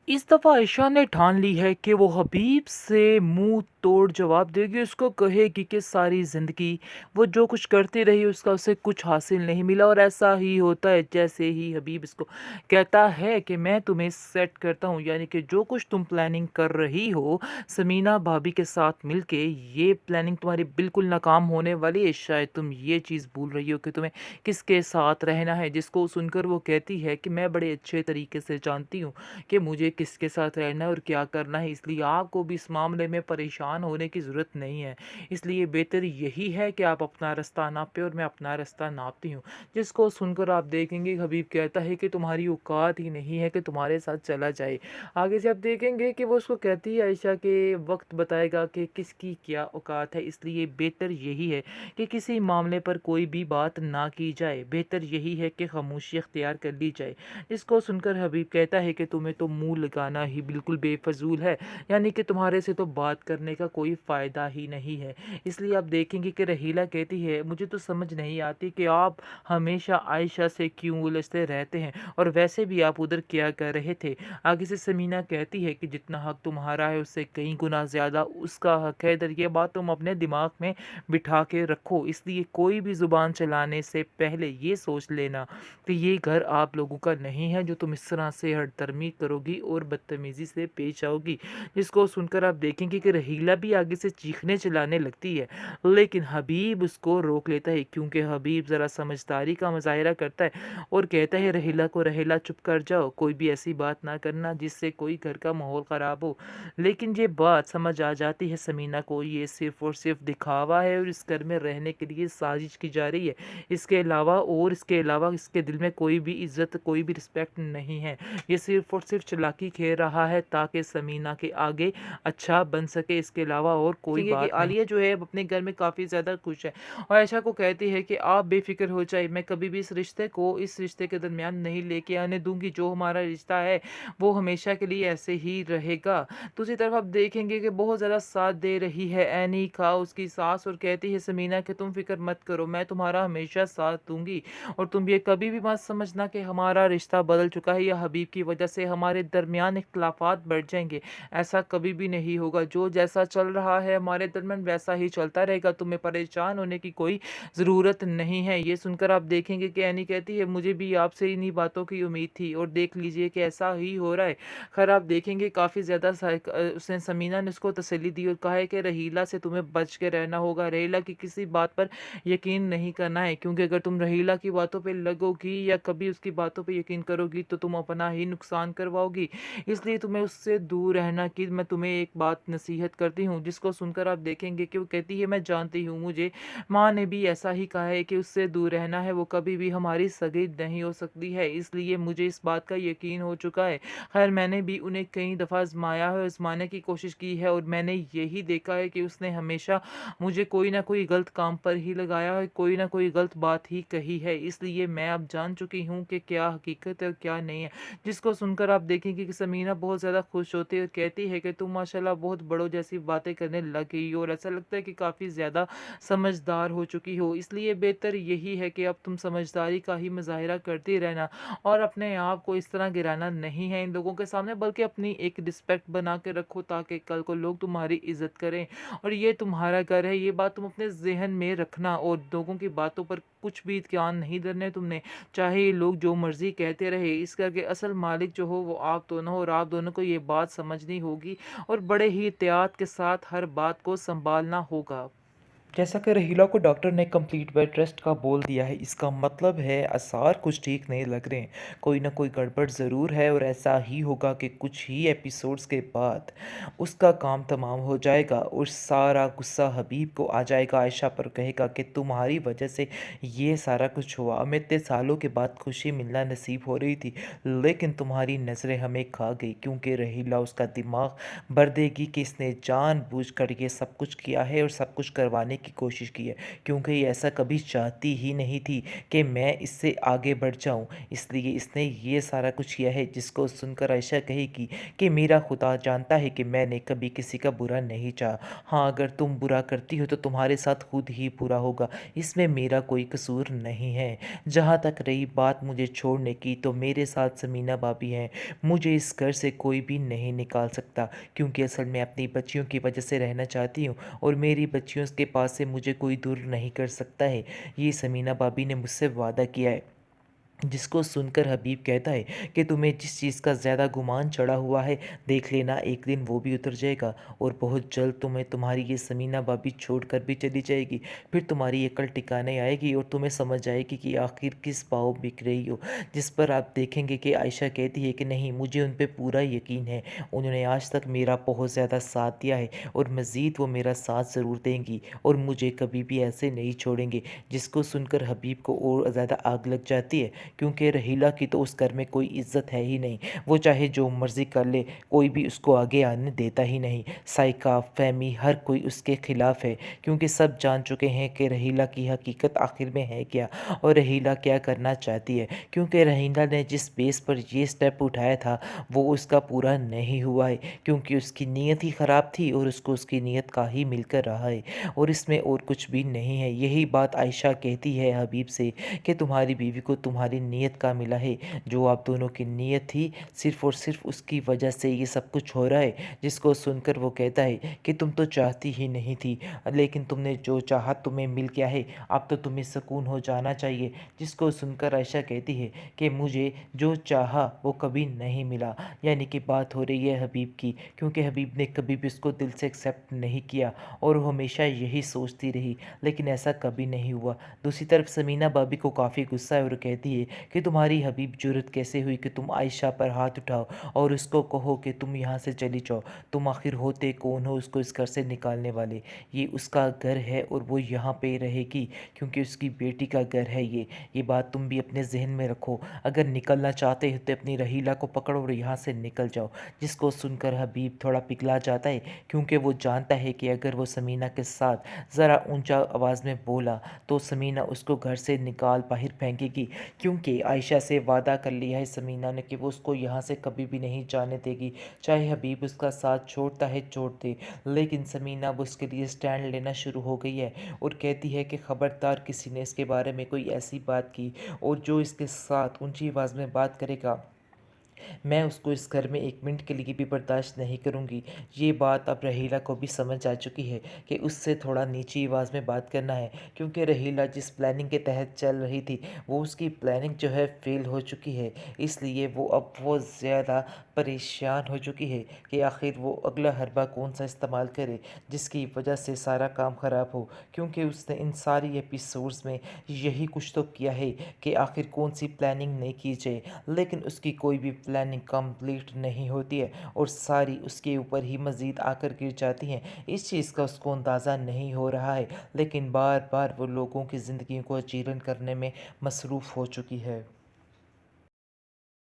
इस दफ़ा आयशा ने ठान ली है कि वो हबीब से मुंह तोड़ जवाब देगी। उसको कहेगी कि सारी ज़िंदगी वो जो कुछ करती रही उसका उसे कुछ हासिल नहीं मिला। और ऐसा ही होता है जैसे ही हबीब इसको कहता है कि मैं तुम्हें सेट करता हूँ, यानी कि जो कुछ तुम प्लानिंग कर रही हो समीना भाभी के साथ मिलके, ये प्लानिंग तुम्हारी बिल्कुल नाकाम होने वाली है। शायद तुम ये चीज़ भूल रही हो कि तुम्हें किसके साथ रहना है। जिसको सुनकर वो कहती है कि मैं बड़े अच्छे तरीके से जानती हूँ कि मुझे किसके साथ रहना है और क्या करना है, इसलिए आपको भी इस मामले में परेशान होने की ज़रूरत नहीं है। इसलिए बेहतर यही है कि आप अपना रास्ता नापें और मैं अपना रास्ता नापती हूँ। जिसको सुनकर आप देखेंगे हबीब कहता है कि तुम्हारी औकात ही नहीं है कि तुम्हारे साथ चला जाए। आगे से आप देखेंगे कि वो उसको कहती है आयशा के वक्त बताएगा कि किसकी क्या औकात है। इसलिए बेहतर यही है कि किसी मामले पर कोई भी बात ना की जाए। बेहतर यही है कि खामोशी अख्तियार कर ली जाए। इसको सुनकर हबीब कहता है कि तुम्हें तो मुंह लगाना ही बिल्कुल बेफजूल है, यानी कि तुम्हारे से तो बात करने का कोई फ़ायदा ही नहीं है। इसलिए आप देखेंगे कि रहीला कहती है मुझे तो समझ नहीं आती कि आप हमेशा आयशा से क्यों उलझते रहते हैं, और वैसे भी आप उधर क्या कर रहे थे। आगे से समीना कहती है कि जितना हक तुम्हारा है उससे कई गुना ज़्यादा उसका हक है। इधर ये बात तुम अपने दिमाग में बिठा के रखो। इसलिए कोई भी ज़ुबान चलाने से पहले ये सोच लेना कि ये घर आप लोगों का नहीं है जो तुम इस तरह से हठधर्मी करोगी और बदतमीज़ी से पेश आओगी। जिसको सुनकर आप देखेंगे कि रहीला भी आगे से चीखने चिल्लाने लगती है, लेकिन हबीब उसको रोक लेता है, क्योंकि हबीब ज़रा समझदारी का मुज़ाहिरा करता है और कहता है रहीला को, रहीला चुप कर जाओ, कोई भी ऐसी बात ना करना जिससे कोई घर का माहौल ख़राब हो। लेकिन ये बात समझ आ जाती है समीना को, ये सिर्फ़ और सिर्फ़ दिखावा है और इस घर में रहने के लिए साजिश की जा रही है। इसके अलावा इसके दिल में कोई भी इज़्ज़त, कोई भी रिस्पेक्ट नहीं है। ये सिर्फ़ और सिर्फ़ चालाकी खेल रहा है ताकि समीना के आगे अच्छा बन सके, इसके अलावा और कोई देखेंगे कि बात नहीं। आलिया जो है अब अपने घर में काफ़ी ज़्यादा खुश है और आयशा को कहती है कि आप बेफ़िक्र हो जाइए, मैं कभी भी इस रिश्ते के दरमियान नहीं लेके आने दूँगी। जो हमारा रिश्ता है वो हमेशा के लिए ऐसे ही रहेगा। दूसरी तरफ आप देखेंगे कि बहुत ज़्यादा साथ दे रही है एनी का उसकी सास, और कहती है समीना कि तुम फ़िक्र मत करो, मैं तुम्हारा हमेशा साथ दूँगी और तुम ये कभी भी मत समझना कि हमारा रिश्ता बदल चुका है या हबीब की वजह से हमारे दरमियान इख्तिलाफ़ात बढ़ जाएँगे। ऐसा कभी भी नहीं होगा। जो जैसा चल रहा है हमारे दरमियान वैसा ही चलता रहेगा। तुम्हें परेशान होने की कोई ज़रूरत नहीं है। ये सुनकर आप देखेंगे कि एनी कहती है मुझे भी आपसे इन्हीं बातों की उम्मीद थी और देख लीजिए कि ऐसा ही हो रहा है। खैर आप देखेंगे काफ़ी ज़्यादा उसने समीना ने उसको तसल्ली दी और कहा है कि रहीला से तुम्हें बच के रहना होगा। रहीला की किसी बात पर यकीन नहीं करना है, क्योंकि अगर तुम रहीला की बातों पे लगोगी या कभी उसकी बातों पे यकीन करोगी तो तुम अपना ही नुकसान करवाओगी। इसलिए तुम्हें उससे दूर रहना की मैं तुम्हें एक बात नसीहत करती हूँ। जिसको सुनकर आप देखेंगे कि वो कहती है मैं जानती हूँ, मुझे माँ ने भी ऐसा ही कहा है कि उससे दूर रहना है, वो कभी भी हमारी सगी नहीं हो सकती है, इसलिए मुझे इस बात का यकीन हो चुका है। खैर मैंने भी उन्हें कई दफ़ा आज़माया है, आज़माने की कोशिश की है और मैंने यही देखा है कि उसने हमेशा मुझे कोई ना कोई गलत काम पर ही लगाया है, कोई ना कोई गलत बात ही कही है। इसलिए मैं अब जान चुकी हूँ कि क्या हकीकत है और क्या नहीं है। जिसको सुनकर आप देखेंगे कि समीना बहुत ज़्यादा खुश होती है और कहती है कि तुम माशाल्लाह बहुत बड़ों जैसी बातें करने लग गई हो और ऐसा लगता है कि काफ़ी ज़्यादा समझदार हो चुकी हो। इसलिए बेहतर यही है कि अब तुम समझदारी का ही मुज़ाहिरा करती रहना और अपने आप को इस तरह गिराना नहीं है इन लोगों के सामने, बल्कि अपनी एक रिस्पेक्ट बना के रखो ताकि कल को लोग तुम्हारी इज़्ज़त करें और ये तुम्हारा घर है। ये बात तुम अपने ज़हन में रखना और लोगों की बातों पर कुछ भी कान नहीं धरने तुमने। चाहे ये लोग जो मर्ज़ी कहते रहे, इस घर के असल मालिक जो हो वो आप दोनों हो और आप दोनों को ये बात समझनी होगी और बड़े ही एहतियात के साथ हर बात को सँभालना होगा। जैसा कि रहीला को डॉक्टर ने कंप्लीट बेड रेस्ट का बोल दिया है, इसका मतलब है आसार कुछ ठीक नहीं लग रहे हैं। कोई ना कोई गड़बड़ ज़रूर है और ऐसा ही होगा कि कुछ ही एपिसोड्स के बाद उसका काम तमाम हो जाएगा और सारा गुस्सा हबीब को आ जाएगा। आयशा पर कहेगा कि तुम्हारी वजह से ये सारा कुछ हुआ। हमें इतने सालों के बाद खुशी मिलना नसीब हो रही थी, लेकिन तुम्हारी नज़रें हमें खा गई, क्योंकि रहीला उसका दिमाग भर देगी कि इसने जानबूझकर ये सब कुछ किया है और सब कुछ करवाने की कोशिश की है, क्योंकि ये ऐसा कभी चाहती ही नहीं थी कि मैं इससे आगे बढ़ जाऊँ। इसलिए इसने ये सारा कुछ किया है, जिसको सुनकर आयशा कहेगी कि मेरा खुदा जानता है कि मैंने कभी किसी का बुरा नहीं चाहा। हाँ, अगर तुम बुरा करती हो तो तुम्हारे साथ खुद ही बुरा होगा, इसमें मेरा कोई कसूर नहीं है। जहाँ तक रही बात मुझे छोड़ने की, तो मेरे साथ समीना भाभी हैं। मुझे इस घर से कोई भी नहीं निकाल सकता, क्योंकि असल में अपनी बच्चियों की वजह से रहना चाहती हूँ, और मेरी बच्चियों के पास से मुझे कोई दूर नहीं कर सकता है। ये समीना भाभी ने मुझसे वादा किया है। जिसको सुनकर हबीब कहता है कि तुम्हें जिस चीज़ का ज़्यादा गुमान चढ़ा हुआ है, देख लेना एक दिन वो भी उतर जाएगा, और बहुत जल्द तुम्हें तुम्हारी ये समीना भाभी छोड़कर भी चली जाएगी। फिर तुम्हारी अकल ठिकाने आएगी और तुम्हें समझ आएगी कि आखिर किस पाँव बिक रही हो। जिस पर आप देखेंगे कि आयशा कहती है कि नहीं, मुझे उन पर पूरा यकीन है, उन्होंने आज तक मेरा बहुत ज़्यादा साथ दिया है, और मज़ीद वो मेरा साथ ज़रूर देंगी, और मुझे कभी भी ऐसे नहीं छोड़ेंगे। जिसको सुनकर हबीब को और ज़्यादा आग लग जाती है, क्योंकि रहीला की तो उस घर में कोई इज्जत है ही नहीं। वो चाहे जो मर्ज़ी कर ले, कोई भी उसको आगे आने देता ही नहीं। साइका, फहमी, हर कोई उसके ख़िलाफ़ है, क्योंकि सब जान चुके हैं कि रहीला की हकीकत आखिर में है क्या, और रहीला क्या करना चाहती है। क्योंकि रहीला ने जिस बेस पर ये स्टेप उठाया था, वो उसका पूरा नहीं हुआ है, क्योंकि उसकी नीयत ही ख़राब थी, और उसको उसकी नीयत का ही मिलकर रहा है, और इसमें और कुछ भी नहीं है। यही बात आयशा कहती है हबीब से कि तुम्हारी बीवी को तुम्हारी नीयत का मिला है। जो आप दोनों की नीयत थी, सिर्फ़ और सिर्फ़ उसकी वजह से ये सब कुछ हो रहा है। जिसको सुनकर वो कहता है कि तुम तो चाहती ही नहीं थी, लेकिन तुमने जो चाहा तुम्हें मिल गया है, अब तो तुम्हें सुकून हो जाना चाहिए। जिसको सुनकर आयशा कहती है कि मुझे जो चाहा वो कभी नहीं मिला। यानी कि बात हो रही है हबीब की, क्योंकि हबीब ने कभी भी उसको दिल से एक्सेप्ट नहीं किया, और वो हमेशा यही सोचती रही, लेकिन ऐसा कभी नहीं हुआ। दूसरी तरफ समीना भाभी को काफ़ी गुस्सा है, और कहती है कि तुम्हारी हबीब जुर्रत कैसे हुई कि तुम आयशा पर हाथ उठाओ और उसको कहो कि तुम यहाँ से चली जाओ। तुम आखिर होते कौन हो उसको इस घर से निकालने वाले? ये उसका घर है, और वो यहाँ पे रहेगी, क्योंकि उसकी बेटी का घर है ये बात तुम भी अपने जहन में रखो। अगर निकलना चाहते हो तो अपनी रहीला को पकड़ो और यहाँ से निकल जाओ। जिसको सुनकर हबीब थोड़ा पिघला जाता है, क्योंकि वो जानता है कि अगर वो समीना के साथ ज़रा ऊंचा आवाज़ में बोला, तो समीना उसको घर से निकाल बाहर फेंकेगी, क्योंकि आयशा से वादा कर लिया है समीना ने कि वो उसको यहाँ से कभी भी नहीं जाने देगी। चाहे हबीब उसका साथ छोड़ता है छोड़ दे, लेकिन समीना अब उसके लिए स्टैंड लेना शुरू हो गई है, और कहती है कि ख़बरदार किसी ने इसके बारे में कोई ऐसी बात की, और जो इसके साथ ऊंची आवाज़ में बात करेगा, मैं उसको इस घर में 1 मिनट के लिए भी बर्दाश्त नहीं करूँगी। ये बात अब रहीला को भी समझ आ चुकी है कि उससे थोड़ा नीची आवाज़ में बात करना है, क्योंकि रहीला जिस प्लानिंग के तहत चल रही थी, वो उसकी प्लानिंग जो है फ़ेल हो चुकी है। इसलिए वो अब बहुत ज़्यादा परेशान हो चुकी है कि आखिर वो अगला हरबा कौन-सा इस्तेमाल करे, जिसकी वजह से सारा काम ख़राब हो। क्योंकि उसने इन सारी एपिसोड्स में यही कुछ तो किया है कि आखिर कौन-सी प्लानिंग नहीं की जाए, लेकिन उसकी कोई भी प्लानिंग कंप्लीट नहीं होती है, और सारी उसके ऊपर ही मज़ीद आकर गिर जाती हैं। इस चीज़ का उसको अंदाज़ा नहीं हो रहा है, लेकिन बार बार वो लोगों की ज़िंदगी को जीर्ण करने में मसरूफ़ हो चुकी है।